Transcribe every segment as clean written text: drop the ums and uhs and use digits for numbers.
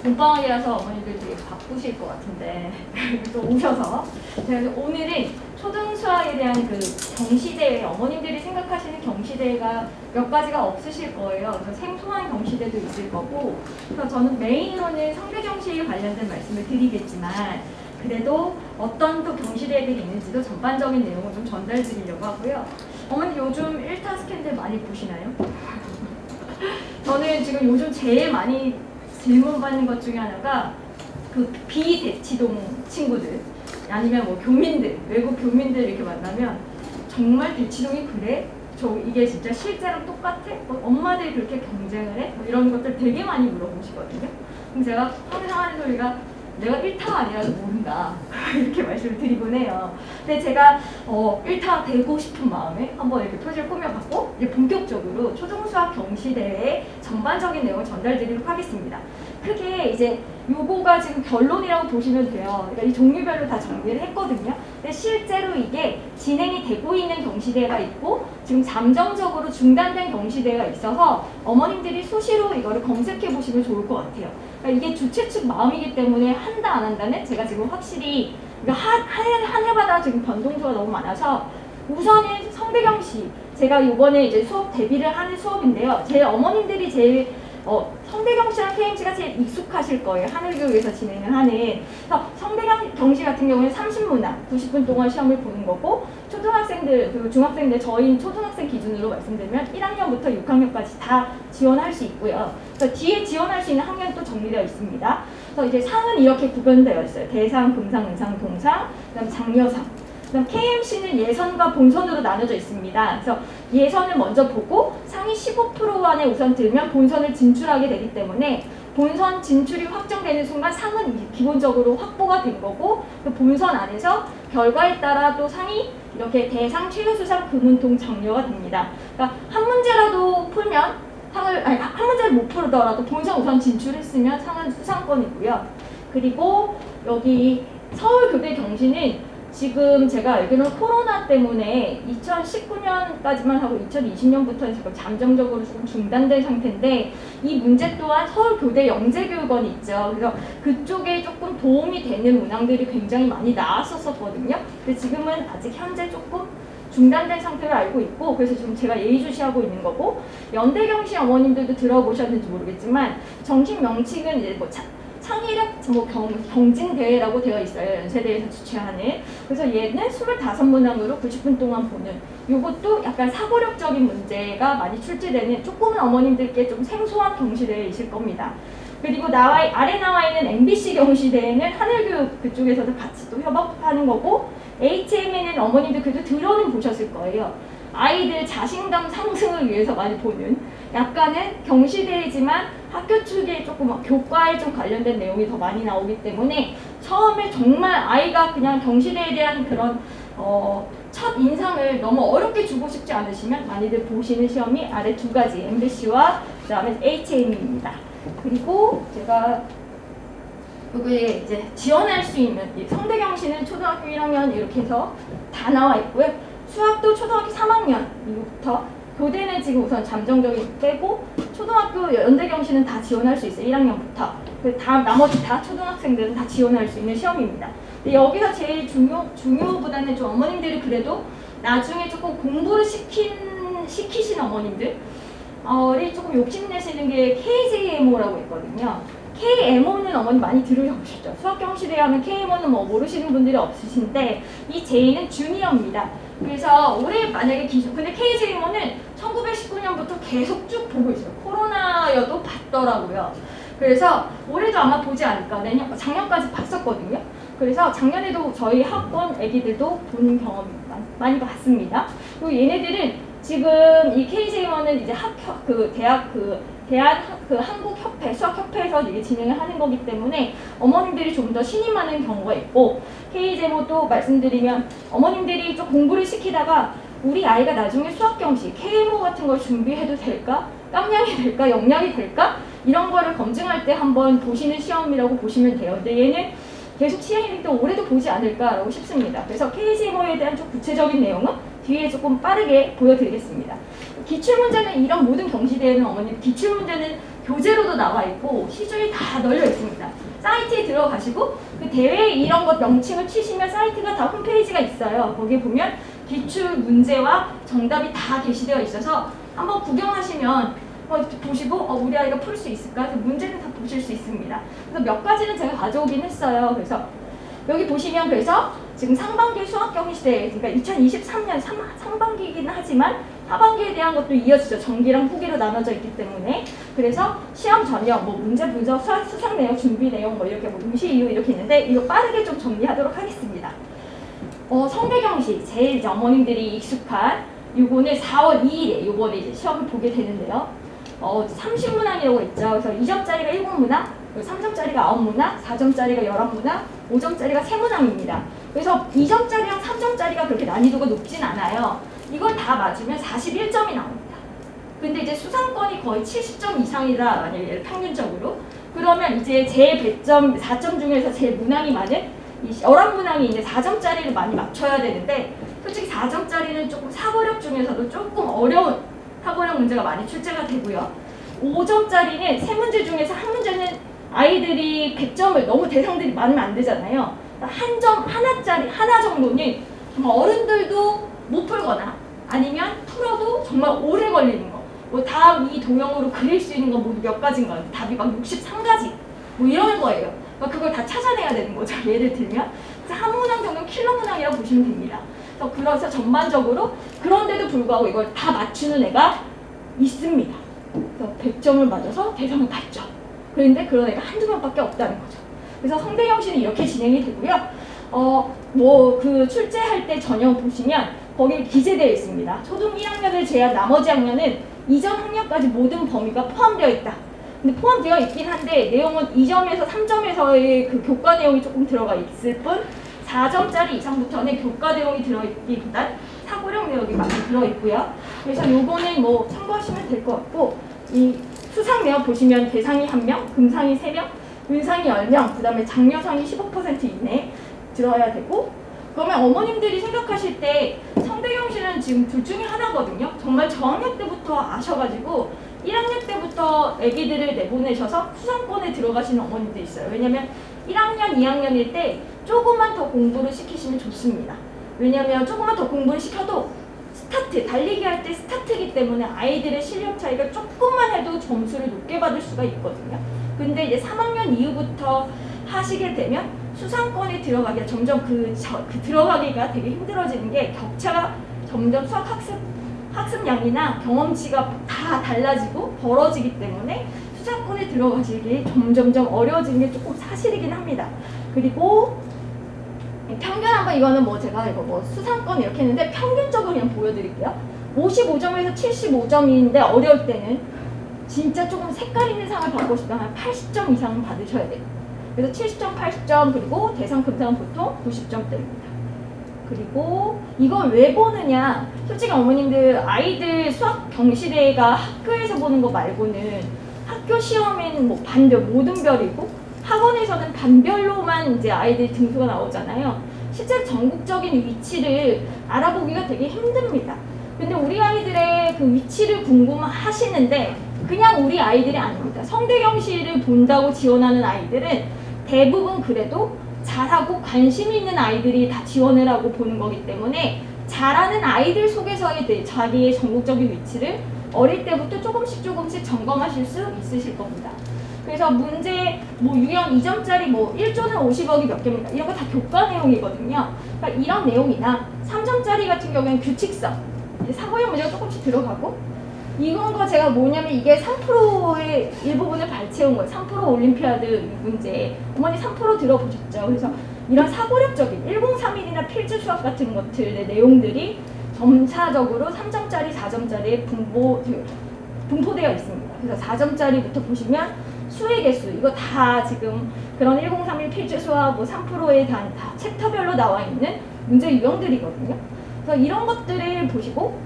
봄방학이라서 어머니들 되게 바쁘실 것 같은데 또 오셔서 제가 오늘은 초등수학에 대한 그 경시대회, 어머님들이 생각하시는 경시대회가 몇 가지가 없으실 거예요. 그래서 생소한 경시대도 있을 거고, 그래서 저는 메인으로는 성대경시에 관련된 말씀을 드리겠지만 그래도 어떤 또 경시대회들이 있는지도 전반적인 내용을 좀 전달드리려고 하고요. 어머니 요즘 1타 스캔들 많이 보시나요? 저는 지금 요즘 제일 많이 질문받는 것 중에 하나가 그 비대치동 친구들 아니면 뭐 교민들, 외국 교민들 이렇게 만나면 정말 대치동이 그래? 이게 진짜 실제랑 똑같아? 뭐 엄마들이 그렇게 경쟁을 해? 뭐 이런 것들 되게 많이 물어보시거든요. 그럼 제가 항상 하는 소리가 내가 1타가 아니라서 모른다 이렇게 말씀을 드리곤 해요. 근데 제가 1타 되고 싶은 마음에 한번 이렇게 표지를 꾸며봤고 이제 본격적으로 초등수학 경시대회의 전반적인 내용을 전달드리도록 하겠습니다. 크게 이제 요거가 지금 결론이라고 보시면 돼요. 그러니까 이 종류별로 다 정리를 했거든요. 근데 실제로 이게 진행이 되고 있는 경시대회가 있고 지금 잠정적으로 중단된 경시대회가 있어서 어머님들이 수시로 이거를 검색해 보시면 좋을 것 같아요. 그러니까 이게 주최 측 마음이기 때문에 한다 안 한다는 제가 지금 확실히 한 해마다 지금 변동수가 너무 많아서 우선은 성대경시 제가 이번에 이제 수업 데뷔를 하는 수업인데요. 제 어머님들이 제일 성대경시랑 KMC가 제일 익숙하실 거예요. 하늘교육에서 진행을 하는. 성대경시 같은 경우는 30문항 90분 동안 시험을 보는 거고 초등학생들 그리고 중학생들 저희 초등학생 기준으로 말씀드리면 1학년부터 6학년까지 다 지원할 수 있고요. 그래서 뒤에 지원할 수 있는 학년이 또 정리되어 있습니다. 그래서 이제 상은 이렇게 구분되어 있어요. 대상, 금상, 은상, 동상, 그다음 장려상. 그다음 KMC는 예선과 본선으로 나눠져 있습니다. 그래서 예선을 먼저 보고 상위 15% 안에 우선 들면 본선을 진출하게 되기 때문에 본선 진출이 확정되는 순간 상은 기본적으로 확보가 된 거고 그 본선 안에서 결과에 따라 또 상이 이렇게 대상, 최우수상, 금은동, 장려가 됩니다. 그러니까 한 문제라도 풀면 한 문제를 못 풀더라도 본선 우선 진출했으면 상은 수상권이고요. 그리고 여기 서울교대 경시는 지금 제가 알기로는 코로나 때문에 2019년까지만 하고 2020년부터는 지금 잠정적으로 조금 중단된 상태인데 이 문제 또한 서울교대 영재교육원이 있죠. 그래서 그쪽에 조금 도움이 되는 문항들이 굉장히 많이 나왔었거든요. 근데 지금은 아직 현재 조금 중단된 상태로 알고 있고 그래서 지금 제가 예의주시하고 있는 거고 연대경시 어머님들도 들어보셨는지 모르겠지만 정식 명칭은 이제 뭐 창의력 경진대회라고 되어 있어요. 연세대에서 주최하는. 그래서 얘는 25문항으로 90분 동안 보는 요것도 약간 사고력적인 문제가 많이 출제되는 조금은 어머님들께 좀 생소한 경시대회이실 겁니다. 그리고 아래 나와 있는 MBC 경시대회는 하늘교육 그쪽에서도 같이 또 협업하는 거고 HM에는 어머님들 그래도 들어는 보셨을 거예요. 아이들 자신감 상승을 위해서 많이 보는 약간은 경시대회지만 학교 측에 조금 교과에 좀 관련된 내용이 더 많이 나오기 때문에 처음에 정말 아이가 그냥 경시대회에 대한 그런 첫 인상을 너무 어렵게 주고 싶지 않으시면 많이들 보시는 시험이 아래 두 가지 MBC와 그 다음에 HM입니다. 그리고 제가 여기에 이제 지원할 수 있는 성대경시는 초등학교 1학년 이렇게 해서 다 나와 있고요. 수학도 초등학교 3학년 이후부터 교대는 지금 우선 잠정적인 빼고 초등학교 연대경시는 다 지원할 수 있어요. 1학년부터. 나머지 다 초등학생들은 다 지원할 수 있는 시험입니다. 근데 여기서 제일 중요보다는 좀 어머님들이 그래도 나중에 조금 공부를 시키신 어머님들이 조금 욕심내시는 게 KJMO라고 있거든요. KMO는 어머니 많이 들으셔보셨죠? 수학경시대회 하면 KMO는 뭐 모르시는 분들이 없으신데 이 J는 주니어입니다. 그래서 올해 만약에 근데 KJMO는 1919년부터 계속 쭉 보고 있어요. 코로나여도 봤더라고요. 그래서 올해도 아마 보지 않을까. 작년까지 봤었거든요. 그래서 작년에도 저희 학번 애기들도 보는 경험이 많이 봤습니다. 그리고 얘네들은 지금 이 KJMO는 이제 대한 한국협회, 수학협회에서 이게 진행을 하는 거기 때문에 어머님들이 좀 더 신임하는 경우가 있고 KJMO도 말씀드리면 어머님들이 좀 공부를 시키다가 우리 아이가 나중에 수학경시, KMO 같은 걸 준비해도 될까? 깜냥이 될까? 영양이 될까? 이런 거를 검증할 때 한번 보시는 시험이라고 보시면 돼요. 근데 얘는 계속 시행이 또 올해도 보지 않을까라고 싶습니다. 그래서 KJMO에 대한 좀 구체적인 내용은 뒤에 조금 빠르게 보여드리겠습니다. 기출문제는 이런 모든 경시대회는 어머님 기출문제는 교재로도 나와 있고 시중에 다 널려 있습니다. 사이트에 들어가시고 그 대회 이런 것 명칭을 치시면 사이트가 다 홈페이지가 있어요. 거기에 보면 기출 문제와 정답이 다 게시되어 있어서 한번 구경하시면 보시고 우리 아이가 풀 수 있을까? 그래서 문제는 다 보실 수 있습니다. 그래서 몇 가지는 제가 가져오긴 했어요. 그래서 여기 보시면 그래서 지금 상반기 수학경시대 그러니까 2023년 상반기이긴 하지만 하반기에 대한 것도 이어지죠. 정기랑 후기로 나눠져 있기 때문에 그래서 시험 전형, 뭐 문제 분석, 수상 내용, 준비 내용 뭐 이렇게 뭐 응시 이유 이렇게 있는데 이거 빠르게 좀 정리하도록 하겠습니다. 성대경시 제일 이제 어머님들이 익숙한 요거는 4월 2일에 요번에 이제 시험을 보게 되는데요. 30문항이라고 있죠. 그래서 2점짜리가 7문항, 3점짜리가 9문항, 4점짜리가 11문항, 5점짜리가 3문항입니다. 그래서 2점짜리랑 3점짜리가 그렇게 난이도가 높진 않아요. 이걸 다 맞으면 41점이 나옵니다. 근데 이제 수상권이 거의 70점 이상이다, 만약에 평균적으로. 그러면 이제 제 100점, 4점 중에서 제일 문항이 많은 이 11문항이 이제 4점짜리를 많이 맞춰야 되는데, 솔직히 4점짜리는 조금 사고력 중에서도 조금 어려운 사고력 문제가 많이 출제가 되고요. 5점짜리는 3문제 중에서 한 문제는 아이들이 100점을 너무 대상들이 많으면 안 되잖아요. 한 점, 하나 정도는 정말 어른들도 못 풀거나 아니면 풀어도 정말 오래 걸리는 거. 뭐 다음 이 도형으로 그릴 수 있는 건 모두 몇 가지인 거예요. 답이 막 63가지. 뭐 이런 거예요. 그걸 다 찾아내야 되는 거죠. 예를 들면. 그래서 한 문항 정도는 킬러 문항이라고 보시면 됩니다. 그래서 전반적으로 그런데도 불구하고 이걸 다 맞추는 애가 있습니다. 그래서 100점을 맞아서 대상을 받죠. 그런데 그런 애가 한두 명밖에 없다는 거죠. 그래서 성대경시는 이렇게 진행이 되고요. 그 출제할 때 전형 보시면 거기 기재되어 있습니다. 초등 1학년을 제외한 나머지 학년은 이전 학년까지 모든 범위가 포함되어 있다. 근데 포함되어 있긴 한데 내용은 2점에서 3점에서의 그 교과 내용이 조금 들어가 있을 뿐 4점짜리 이상부터는 교과 내용이 들어있기보단 사고력 내용이 많이 들어있고요. 그래서 요거는 뭐 참고하시면 될 것 같고, 이 수상 내용 보시면 대상이 1명, 금상이 3명, 은상이 10명, 그 다음에 장려상이 15% 이내 들어야 되고, 그러면 어머님들이 생각하실 때 성대경시는 지금 둘 중에 하나거든요. 정말 저학년 때부터 아셔가지고 1학년 때부터 애기들을 내보내셔서 수상권에 들어가시는 어머님들이 있어요. 왜냐면 1학년, 2학년일 때 조금만 더 공부를 시키시면 좋습니다. 왜냐면 조금만 더 공부를 시켜도 스타트, 달리기 할 때 스타트이기 때문에 아이들의 실력 차이가 조금만 해도 점수를 높게 받을 수가 있거든요. 근데 이제 3학년 이후부터 하시게 되면 수상권에 들어가기가 점점 들어가기가 되게 힘들어지는 게 격차가 점점 수학 학습량이나 경험치가 다 달라지고 벌어지기 때문에 수상권에 들어가시기 점점점 어려워지는 게 조금 사실이긴 합니다. 그리고 평균 한번 이거는 뭐 제가 이거 뭐 수상권 이렇게 했는데 평균적으로 그냥 보여드릴게요. 55점에서 75점인데 어려울 때는 진짜 조금 색깔 있는 상을 받고 싶다면 한 80점 이상은 받으셔야 돼요. 그래서 70점, 80점, 그리고 대상, 금상은 보통 90점대입니다. 그리고 이걸 왜 보느냐, 솔직히 어머님들 아이들 수학 경시대회가 학교에서 보는 거 말고는 학교 시험에는 뭐 반별, 모든 별이고 학원에서는 반별로만 이제 아이들 등수가 나오잖아요. 실제 전국적인 위치를 알아보기가 되게 힘듭니다. 근데 우리 아이들의 그 위치를 궁금하시는데 그냥 우리 아이들이 아닙니다. 성대경시를 본다고 지원하는 아이들은 대부분 그래도 잘하고 관심 있는 아이들이 다 지원을 하고 보는 거기 때문에 잘하는 아이들 속에서의 자기의 전국적인 위치를 어릴 때부터 조금씩 점검하실 수 있으실 겁니다. 그래서 문제 뭐 유형 2점짜리 뭐 1조는 50억이 몇 개입니까? 이런 거 다 교과 내용이거든요. 그러니까 이런 내용이나 3점짜리 같은 경우에는 규칙성, 사고형 문제가 조금씩 들어가고, 이건 거 제가 뭐냐면 이게 3%의 일부분을 발췌한 거예요. 3% 올림피아드 문제. 어머니 3% 들어보셨죠? 그래서 이런 사고력적인 1031이나 필주 수학 같은 것들의 내용들이 점차적으로 3점짜리, 4점짜리에 분포되어 있습니다. 그래서 4점짜리부터 보시면 수의 개수, 이거 다 지금 그런 1031 필주 수학 뭐 3%에 다 챕터별로 나와 있는 문제 유형들이거든요. 그래서 이런 것들을 보시고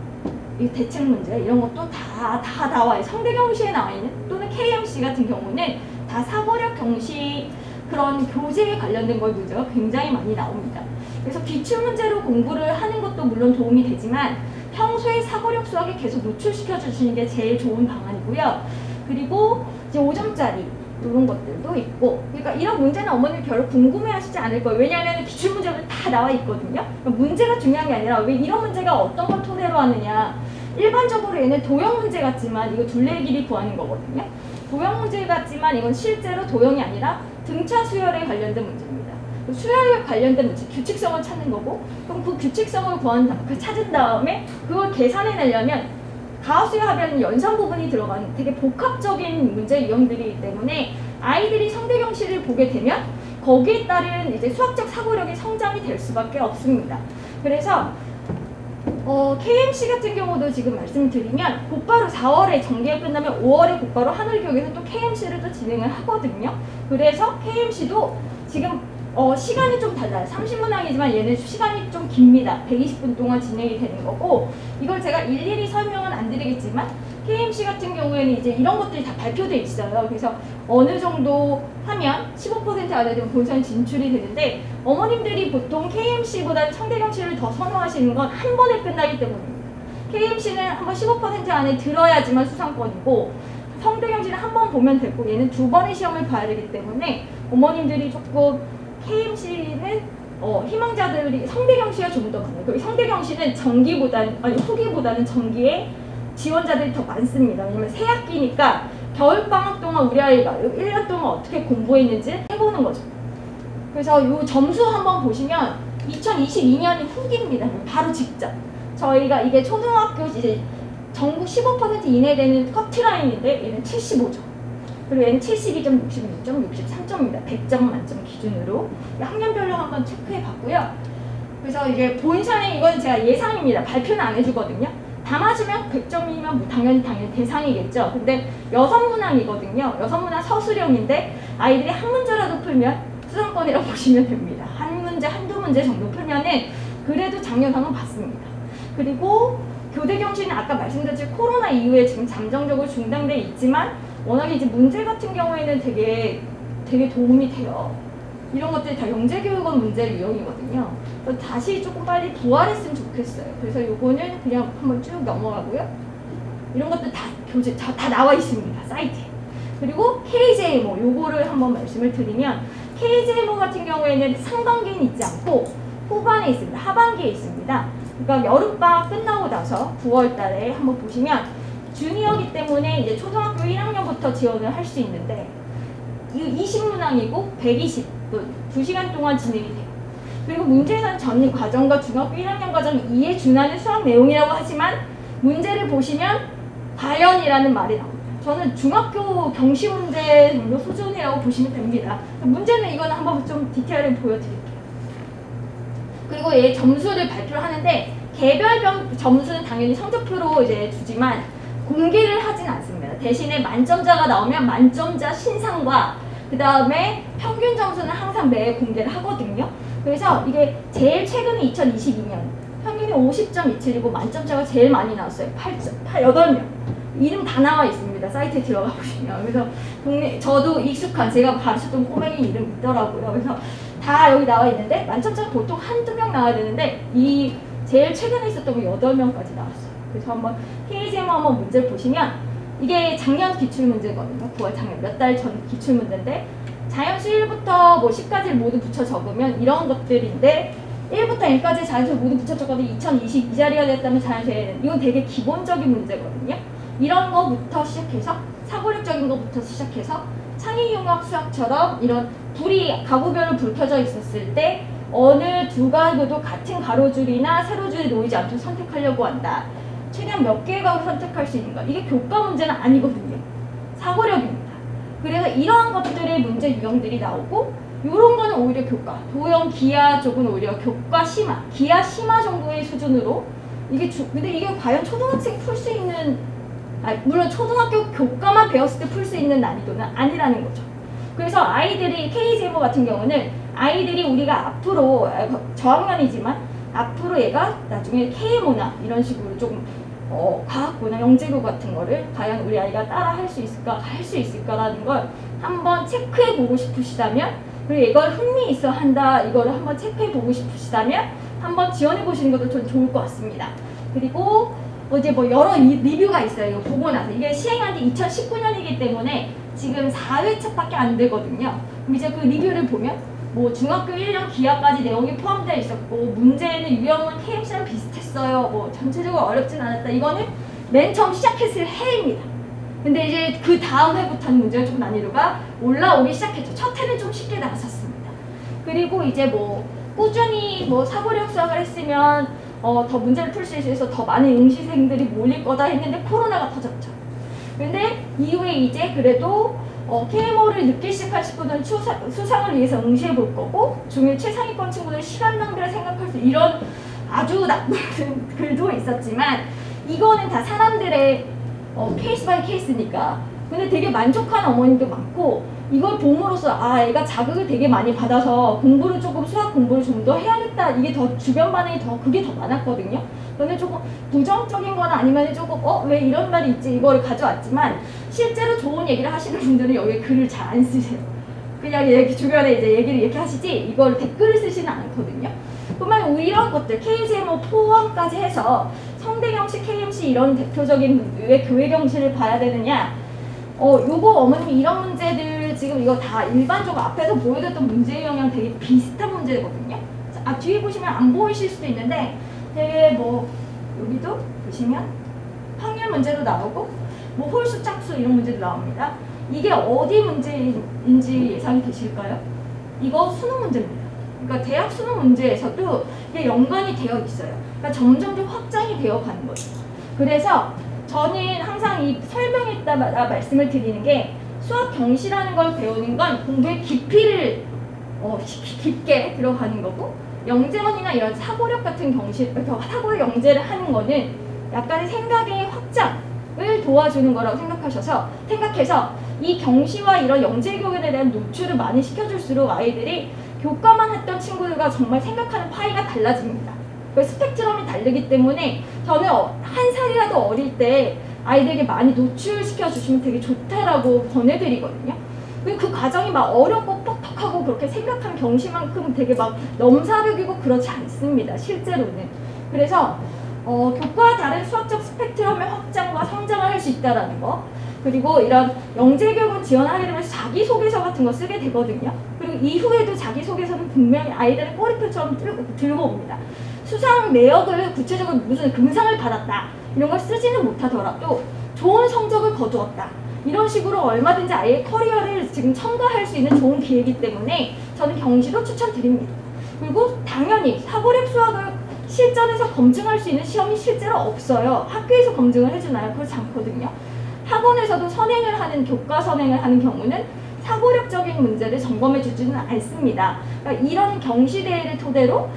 이 대책 문제 이런 것도 다 나와요. 성대경시에 나와 있는 또는 KMC 같은 경우는 다 사고력 경시 그런 교재에 관련된 걸 문제가 굉장히 많이 나옵니다. 그래서 기출 문제로 공부를 하는 것도 물론 도움이 되지만 평소에 사고력 수학에 계속 노출시켜 주시는 게 제일 좋은 방안이고요. 그리고 이제 5점짜리 이런 것들도 있고, 그러니까 이런 문제는 어머님이 별로 궁금해하시지 않을 거예요. 왜냐하면 기출문제가 다 나와 있거든요. 그러니까 문제가 중요한 게 아니라 왜 이런 문제가 어떤 걸 토대로 하느냐. 일반적으로 얘는 도형 문제 같지만 이거 둘레의 길이 구하는 거거든요. 도형 문제 같지만 이건 실제로 도형이 아니라 등차 수열에 관련된 문제입니다. 수열에 관련된 문제, 규칙성을 찾는 거고, 그럼 그 규칙성을 찾은 다음에 그걸 계산해내려면 가우스의 합의하는 연산 부분이 들어가는 되게 복합적인 문제 유형들이기 때문에 아이들이 성대경시를 보게 되면 거기에 따른 이제 수학적 사고력이 성장이 될 수밖에 없습니다. 그래서 KMC 같은 경우도 지금 말씀드리면 곧바로 4월에 정기가 끝나면 5월에 곧바로 하늘교육에서 또 KMC를 또 진행을 하거든요. 그래서 KMC도 지금 시간이 좀 달라요. 30문항이지만 얘는 시간이 좀 깁니다. 120분 동안 진행이 되는 거고, 이걸 제가 일일이 설명은 안 드리겠지만 KMC 같은 경우에는 이제 이런 것들이 다 발표돼 있어요. 그래서 어느 정도 하면 15% 안에 되면 본선 진출이 되는데, 어머님들이 보통 KMC보다는 성대경시를 더 선호하시는 건 한 번에 끝나기 때문입니다. KMC는 한번 15% 안에 들어야지만 수상권이고, 성대경시는 한 번 보면 되고, 얘는 두 번의 시험을 봐야 되기 때문에 어머님들이 조금 KMC는 희망자들이 성대경시가 좀 더 많아요. 그리고 성대경시는 후기보다는 정기에 지원자들이 더 많습니다. 왜냐면 새 학기니까 겨울방학 동안 우리 아이가 1년 동안 어떻게 공부했는지 해보는 거죠. 그래서 이 점수 한번 보시면 2022년이 후기입니다. 바로 직전. 저희가 이게 초등학교 이제 전국 15% 이내 되는 커트라인인데 얘는 75점. 그리고 얘는 72점, 66점, 63점입니다. 100점 만점 기준으로. 학년별로 한번 체크해 봤고요. 그래서 이제 본선에 이건 제가 예상입니다. 발표는 안 해주거든요. 다 맞으면 100점이면 뭐 당연히 대상이겠죠. 근데 6문항이거든요. 6문항 서술형인데 아이들이 한 문제라도 풀면 수상권이라고 보시면 됩니다. 한 문제, 한두 문제 정도 풀면은 그래도 장려상은 받습니다. 그리고 교대경시는 아까 말씀드렸듯이 코로나 이후에 지금 잠정적으로 중단돼 있지만 워낙에 이제 문제 같은 경우에는 되게 도움이 돼요. 이런 것들이 다 영재교육원 문제 유형이거든요. 다시 조금 빨리 부활했으면 좋겠어요. 그래서 요거는 그냥 한번 쭉 넘어가고요. 이런 것들 다 교재 다 나와 있습니다. 사이트에. 그리고 KJMO 요거를 한번 말씀을 드리면 KJMO 같은 경우에는 상반기는 있지 않고 후반에 있습니다. 하반기에 있습니다. 그러니까 여름방학 끝나고 나서 9월 달에 한번 보시면 주니어기 때문에 이제 초등학교 1학년부터 지원을 할 수 있는데 20문항이고 120분 2시간 동안 진행이 돼요. 그리고 문제에서는 전 과정과 중학교 1학년 과정 2에 준하는 수학 내용이라고 하지만 문제를 보시면 과연이라는 말이 나옵니다. 저는 중학교 경시 문제 정도 수준이라고 보시면 됩니다. 문제는 이거는 한번 좀 디테일하게 보여드릴게요. 그리고 얘 점수를 발표를 하는데 개별 점수는 당연히 성적표로 이제 주지만 공개를 하진 않습니다. 대신에 만점자가 나오면 만점자 신상과 그 다음에 평균 점수는 항상 매해 공개를 하거든요. 그래서 이게 제일 최근에 2022년 평균이 50.27이고 만점자가 제일 많이 나왔어요. 8명. 이름 다 나와 있습니다. 사이트에 들어가 보시면. 그래서 저도 익숙한 제가 가르쳤던 꼬맹이 이름 있더라고요. 그래서 다 여기 나와 있는데 만점자가 보통 한두 명 나와야 되는데 이 제일 최근에 있었던 게 8명까지 나왔어요. 그래서 한번 KJMO 한번 문제를 보시면 이게 작년 기출문제거든요. 9월 작년 몇 달 전 기출문제인데 자연수 1부터 뭐 10까지를 모두 붙여 적으면 이런 것들인데 1부터 1까지 자연수 모두 붙여 적어도 2022 자리가 됐다면 자연수 A는 이건 되게 기본적인 문제거든요. 이런 거부터 시작해서 사고력적인 거부터 시작해서 창의융합 수학처럼 이런 불이 가구별로 불 켜져 있었을 때 어느 두 가구도 같은 가로줄이나 세로줄에 놓이지 않도록 선택하려고 한다. 최대한 몇 개의 가구 선택할 수 있는가. 이게 교과 문제는 아니거든요. 사고력입니다. 그래서 이러한 것들의 문제 유형들이 나오고 이런 거는 오히려 교과. 도형, 기하 쪽은 오히려 교과 심화. 기하 심화 정도의 수준으로 근데 이게 과연 초등학생 풀 수 있는 물론 초등학교 교과만 배웠을 때 풀 수 있는 난이도는 아니라는 거죠. 그래서 아이들이 KJMO 같은 경우는 아이들이 우리가 앞으로 저학년이지만 앞으로 얘가 나중에 KMO나 이런 식으로 조금 과학고나 영재고 같은 거를 과연 우리 아이가 따라 할 수 있을까, 할 수 있을까라는 걸 한번 체크해 보고 싶으시다면 그리고 이걸 흥미 있어 한다 이거를 한번 체크해 보고 싶으시다면 한번 지원해 보시는 것도 좀 좋을 것 같습니다. 그리고 이제 뭐 여러 리뷰가 있어요. 이거 보고 나서. 이게 시행한 지 2019년이기 때문에 지금 4회차밖에 안 되거든요. 그럼 이제 그 리뷰를 보면 뭐 중학교 1년 기하까지 내용이 포함되어 있었고 문제는 유형은 KMC랑 비슷했어요. 뭐 전체적으로 어렵진 않았다. 이거는 맨 처음 시작했을 해입니다. 근데 이제 그 다음 해부터는 문제가 조금 난이도가 올라오기 시작했죠. 첫 해는 좀 쉽게 나왔었습니다. 그리고 이제 뭐 꾸준히 뭐 사고력 수학을 했으면 더 문제를 풀 수 있어서 더 많은 응시생들이 몰릴 거다 했는데 코로나가 터졌죠. 근데 이후에 이제 그래도 KMO를 늦게 시작하실 분은 수상을 위해서 응시해 볼 거고 중1 최상위권 친구들은 시간 낭비를 생각할 수 이런 아주 나쁜 글도 있었지만 이거는 다 사람들의 케이스 바이 케이스니까. 근데 되게 만족한 어머님도 많고 이걸 봄으로써 애가 자극을 되게 많이 받아서 공부를 조금 수학 공부를 좀 더 해야겠다. 이게 더 주변 반응이 그게 더 많았거든요. 근데 조금 부정적인 거나 아니면 조금 왜 이런 말이 있지 이걸 가져왔지만 실제로 좋은 얘기를 하시는 분들은 여기 글을 잘 안 쓰세요. 그냥 이렇게 주변에 이제 얘기를 이렇게 하시지 이걸 댓글을 쓰지는 않거든요. 그러면 이런 것들 KCMO 포함까지 해서 성대경시, KMC 이런 대표적인 왜 교회 경시를 봐야 되느냐? 요거 어머님 이런 문제들 지금 이거 다 일반적으로 앞에서 보여줬던 문제 유형이랑 되게 비슷한 문제거든요. 뒤에 보시면 안 보이실 수도 있는데 되게 뭐 여기도 보시면 확률 문제도 나오고 뭐 홀수, 짝수 이런 문제도 나옵니다. 이게 어디 문제인지 예상이 되실까요? 이거 수능 문제입니다. 그러니까 대학 수능 문제에서도 이게 연관이 되어 있어요. 그러니까 점점 좀 확장이 되어 가는 거죠. 그래서 저는 항상 이 설명했다마다 말씀을 드리는 게 수학 경시라는 걸 배우는 건 공부의 깊이를 깊게 들어가는 거고 영재원이나 이런 사고력 같은 경시, 사고력 영재를 하는 거는 약간의 생각의 확장을 도와주는 거라고 생각해서 이 경시와 이런 영재 교육에 대한 노출을 많이 시켜줄수록 아이들이 교과만 했던 친구들과 정말 생각하는 파이가 달라집니다. 그 스펙트럼이 다르기 때문에 저는 한 살이라도 어릴 때 아이들에게 많이 노출시켜 주시면 되게 좋다라고 권해드리거든요. 그 과정이 막 어렵고 뻑뻑하고 그렇게 생각한 경시만큼 되게 막 넘사벽이고 그렇지 않습니다. 실제로는. 그래서 교과와 다른 수학적 스펙트럼의 확장과 성장을 할 수 있다는 거. 그리고 이런 영재교육을 지원하게 되면 자기소개서 같은 거 쓰게 되거든요. 그리고 이후에도 자기소개서는 분명히 아이들의 꼬리표처럼 들고 옵니다. 수상 내역을 구체적으로 무슨 금상을 받았다 이런 걸 쓰지는 못하더라도 좋은 성적을 거두었다 이런 식으로 얼마든지 아이의 커리어를 지금 첨가할 수 있는 좋은 기회이기 때문에 저는 경시도 추천드립니다. 그리고 당연히 사고력 수학을 실전에서 검증할 수 있는 시험이 실제로 없어요. 학교에서 검증을 해주나요? 그렇지 않거든요. 학원에서도 교과 선행을 하는 경우는 사고력적인 문제를 점검해 주지는 않습니다. 그러니까 이런 경시대회를 토대로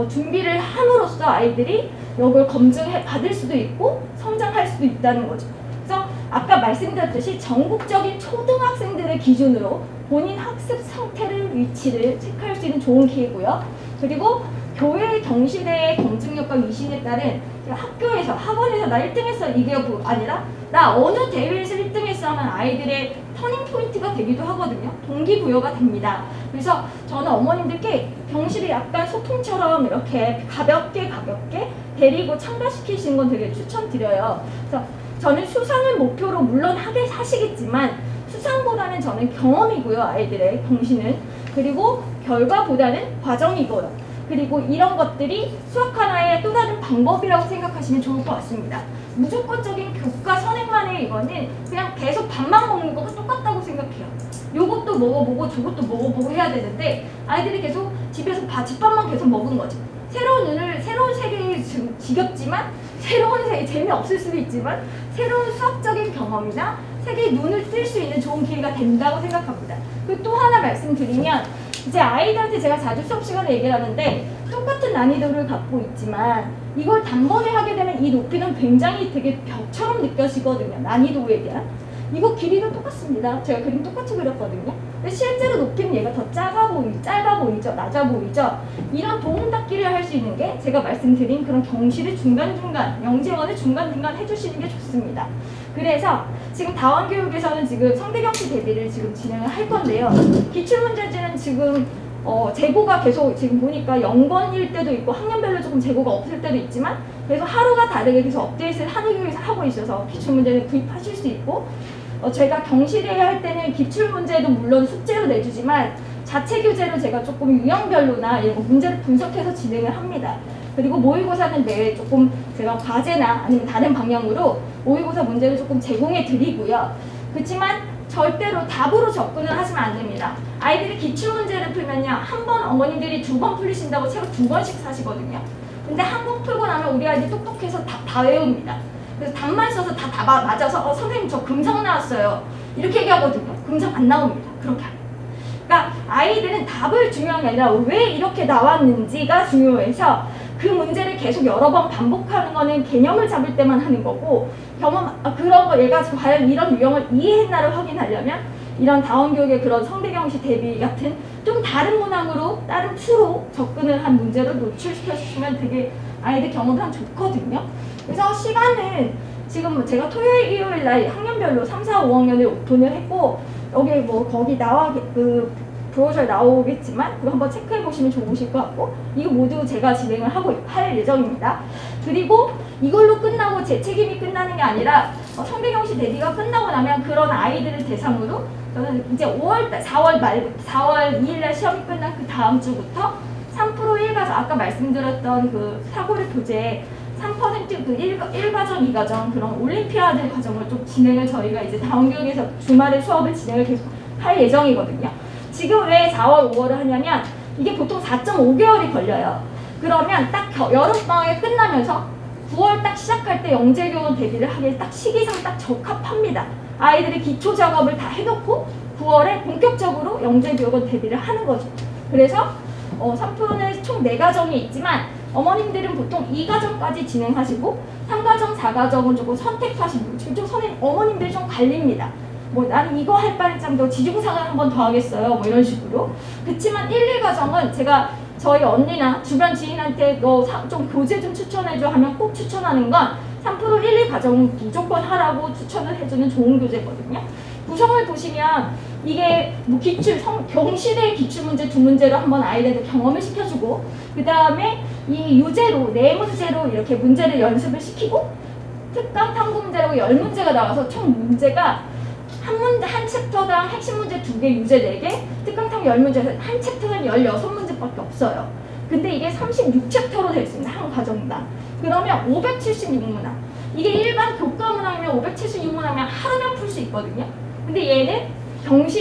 준비를 함으로써 아이들이 이걸 받을 수도 있고 성장할 수도 있다는 거죠. 그래서 아까 말씀드렸듯이 전국적인 초등학생들의 기준으로 본인 학습 상태를 위치를 체크할 수 있는 좋은 기회고요. 그리고 교회 경시대회 검증력과 위신에 따른 학교에서 학원에서 나 1등했어 이게 아니라 나 어느 대회에서 1등했어 하면 아이들의 터닝 포인트가 되기도 하거든요. 동기부여가 됩니다. 그래서 저는 어머님들께 경시를 약간 소풍처럼 이렇게 가볍게 데리고 참가시키시는 건 되게 추천드려요. 그래서 저는 수상을 목표로 물론 하시겠지만 수상보다는 저는 경험이고요. 아이들의 경시는. 그리고 결과보다는 과정이고요. 그리고 이런 것들이 수학 하나의 또 다른 방법이라고 생각하시면 좋을 것 같습니다. 무조건적인 교과 선행만의 이거는 그냥 계속 밥만 먹는 거가 똑같다고 생각해요. 요것도 먹어보고 저것도 먹어보고 해야 되는데 아이들이 계속 집에서 집밥만 계속 먹은 거죠. 새로운 세계에 지겹지만 새로운 세계 재미없을 수도 있지만 새로운 수학적인 경험이나 세계에 눈을 뜰 수 있는 좋은 기회가 된다고 생각합니다. 그리고 또 하나 말씀드리면 이제 아이들한테 제가 자주 수업 시간에 얘기를 하는데 똑같은 난이도를 갖고 있지만 이걸 단번에 하게 되면 이 높이는 굉장히 되게 벽처럼 느껴지거든요. 난이도에 대한. 이거 길이도 똑같습니다. 제가 그림 똑같이 그렸거든요. 근데 실제로 높이는 얘가 더 짧아 보이죠? 낮아 보이죠? 이런 도움닫기를 할 수 있는 게 제가 말씀드린 그런 경시를 중간중간, 영재원을 중간중간 해주시는 게 좋습니다. 그래서 지금 다원교육에서는 지금 성대경시 대비를 지금 진행을 할 건데요. 기출문제지는 지금 재고가 계속 지금 보니까 0번일 때도 있고 학년별로 조금 재고가 없을 때도 있지만 그래서 하루가 다르게 계속 업데이트를 하고 있어서 기출문제를 구입하실 수 있고, 제가 경실에 할 때는 기출문제도 물론 숙제로 내주지만 자체 교재로 제가 조금 유형별로나 이런 문제를 분석해서 진행을 합니다. 그리고 모의고사는 매일 조금 제가 과제나 아니면 다른 방향으로 모의고사 문제를 조금 제공해 드리고요. 그렇지만 절대로 답으로 접근을 하시면 안 됩니다. 아이들이 기출문제를 풀면요, 한 번 어머님들이 2번 풀리신다고 책 2번씩 사시거든요. 근데 한 번 풀고 나면 우리 아이들 똑똑해서 다 외웁니다. 그래서 답만 써서 다 맞아서 선생님 저 금상 나왔어요 이렇게 얘기하거든요. 금상 안 나옵니다. 그렇게 하면. 그러니까 아이들은 답을 중요한 게 아니라 왜 이렇게 나왔는지가 중요해서 그 문제를 계속 여러 번 반복하는 거는 개념을 잡을 때만 하는 거고, 그런 거 얘가 과연 이런 유형을 이해했나를 확인하려면 이런 다원교육의 그런 성대경시 대비 같은 좀 다른 문항으로 다른 투로 접근을 한 문제를 노출시켜 주시면 되게 아이들 경험상 좋거든요. 그래서 시간은 지금 제가 토요일, 일요일 날 학년별로 3, 4, 5학년을 오픈을 했고, 여기 뭐 거기 브로셔에 나오겠지만 그거 한번 체크해 보시면 좋으실 것 같고, 이거 모두 제가 진행을 할 예정입니다. 그리고 이걸로 끝나고 제 책임이 끝나는 게 아니라 성대경시 대비가 끝나고 나면 그런 아이들을 대상으로 저는 이제 4월 2일 날 시험이 끝난 그 다음 주부터 3% 1과정, 아까 말씀드렸던 그 사고를 교재 3% 그 1과정, 2과정 그런 올림피아드 과정을 좀 진행을 저희가 이제 다원교육에서 주말에 수업을 진행을 계속 할 예정이거든요. 지금 왜 4월, 5월을 하냐면 이게 보통 4.5개월이 걸려요. 그러면 딱 여름방학이 끝나면서 9월 딱 시작할 때 영재교원 대비를 하기에 딱 시기상 딱 적합합니다. 아이들이 기초 작업을 다 해놓고 9월에 본격적으로 영재교원 대비를 하는 거죠. 그래서 3%는 총 4과정이 있지만 어머님들은 보통 2과정까지 진행하시고 3과정, 4과정은 조금 선택하시고 지금 좀 어머님들이 좀 갈립니다. 뭐 나는 이거 할 바에짱 더 지중상을 한 번 더 하겠어요. 뭐 이런 식으로. 그렇지만 1, 2과정은 제가 저희 언니나 주변 지인한테 너 좀 교재 좀 추천해줘 하면 꼭 추천하는 건 3% 1, 2과정은 무조건 하라고 추천을 해주는 좋은 교재거든요. 구성을 보시면 이게 뭐 경시대 기출문제 2문제로 한번 아이들한테 경험을 시켜주고, 그 다음에 이 유제로 4문제로 이렇게 문제를 연습을 시키고, 특강 탐구 문제라고 10문제가 나와서 총 문제가 한 챕터당 핵심 문제 2개, 유제 4개, 특강 탐구 10문제에서 한 챕터당 16문제밖에 없어요. 근데 이게 36챕터로 되어 있습니다. 한 과정당. 그러면 576문항. 이게 일반 교과 문항이면 576문항이면 하루면 풀 수 있거든요. 근데 얘는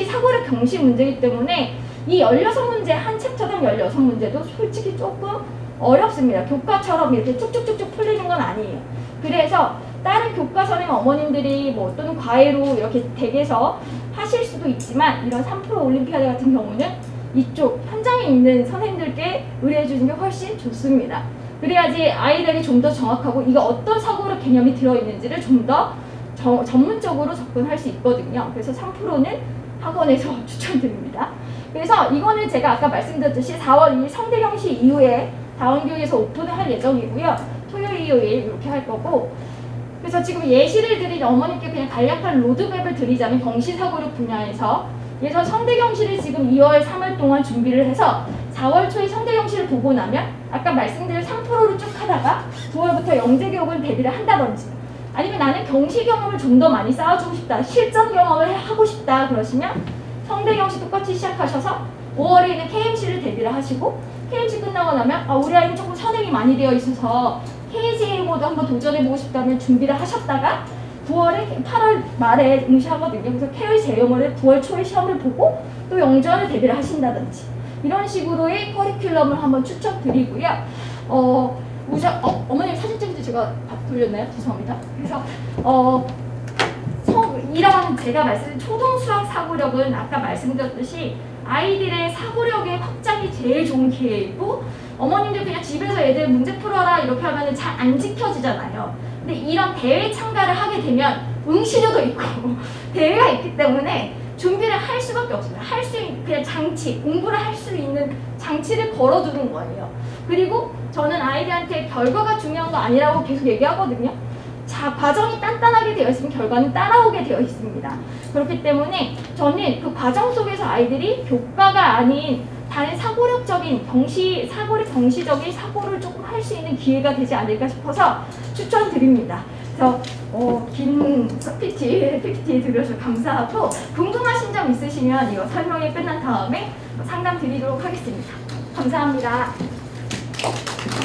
사고력 경시 문제이기 때문에 이 16문제, 한 챕터당 16문제도 솔직히 조금 어렵습니다. 교과처럼 이렇게 쭉쭉쭉쭉 풀리는 건 아니에요. 그래서 다른 교과 선생 어머님들이 뭐 또는 과외로 이렇게 댁에서 하실 수도 있지만 이런 3% 올림피아드 같은 경우는 이쪽 현장에 있는 선생님들께 의뢰해 주는 게 훨씬 좋습니다. 그래야지 아이들이 좀 더 정확하고 이게 어떤 사고력 개념이 들어있는지를 좀 더 전문적으로 접근할 수 있거든요. 그래서 3%는 학원에서 추천드립니다. 그래서 이거는 제가 아까 말씀드렸듯이 4월 2일 성대경시 이후에 다원교육에서 오픈을 할 예정이고요. 토요일, 일요일 이렇게 할 거고, 그래서 지금 예시를 드린 어머님께 그냥 간략한 로드맵을 드리자면 경시사고력 분야에서 예전 성대경시를 지금 2월, 3월 동안 준비를 해서 4월 초에 성대경시를 보고 나면 아까 말씀드린 3%를 쭉 하다가 9월부터 영재교육을 대비를 한다든지, 아니면 나는 경시 경험을 좀 더 많이 쌓아주고 싶다, 실전 경험을 하고 싶다 그러시면 성대경시 똑같이 시작하셔서 5월에 있는 KMC를 대비를 하시고, KMC 끝나고 나면 우리 아이는 조금 선행이 많이 되어 있어서 KGA고도 한번 도전해보고 싶다면 준비를 하셨다가 8월 말에 응시하거든요. 그래서 KGA를 9월 초에 시험을 보고 또 영재원을 대비를 하신다든지 이런 식으로의 커리큘럼을 한번 추천드리고요. 어머님 사진 찍을 제가 돌렸나요? 죄송합니다. 그래서 이런 제가 말씀드린 초등수학 사고력은 아까 말씀드렸듯이 아이들의 사고력의 확장이 제일 좋은 기회이고, 어머님들 그냥 집에서 애들 문제 풀어라 이렇게 하면 잘 안 지켜지잖아요. 근데 이런 대회 참가를 하게 되면 응시료도 있고 대회가 있기 때문에 준비를 할 수밖에 없습니다. 할 수 있는 그냥 공부를 할 수 있는 장치를 걸어두는 거예요. 그리고 저는 아이들한테 결과가 중요한 거 아니라고 계속 얘기하거든요. 과정이 단단하게 되어 있으면 결과는 따라오게 되어 있습니다. 그렇기 때문에 저는 그 과정 속에서 아이들이 교과가 아닌 다른 사고력적인 동시적인 사고를 조금 할 수 있는 기회가 되지 않을까 싶어서 추천드립니다. 그래서 긴 PPT 들으셔서 감사하고 궁금하신 점 있으시면 이거 설명이 끝난 다음에 상담 드리도록 하겠습니다. 감사합니다.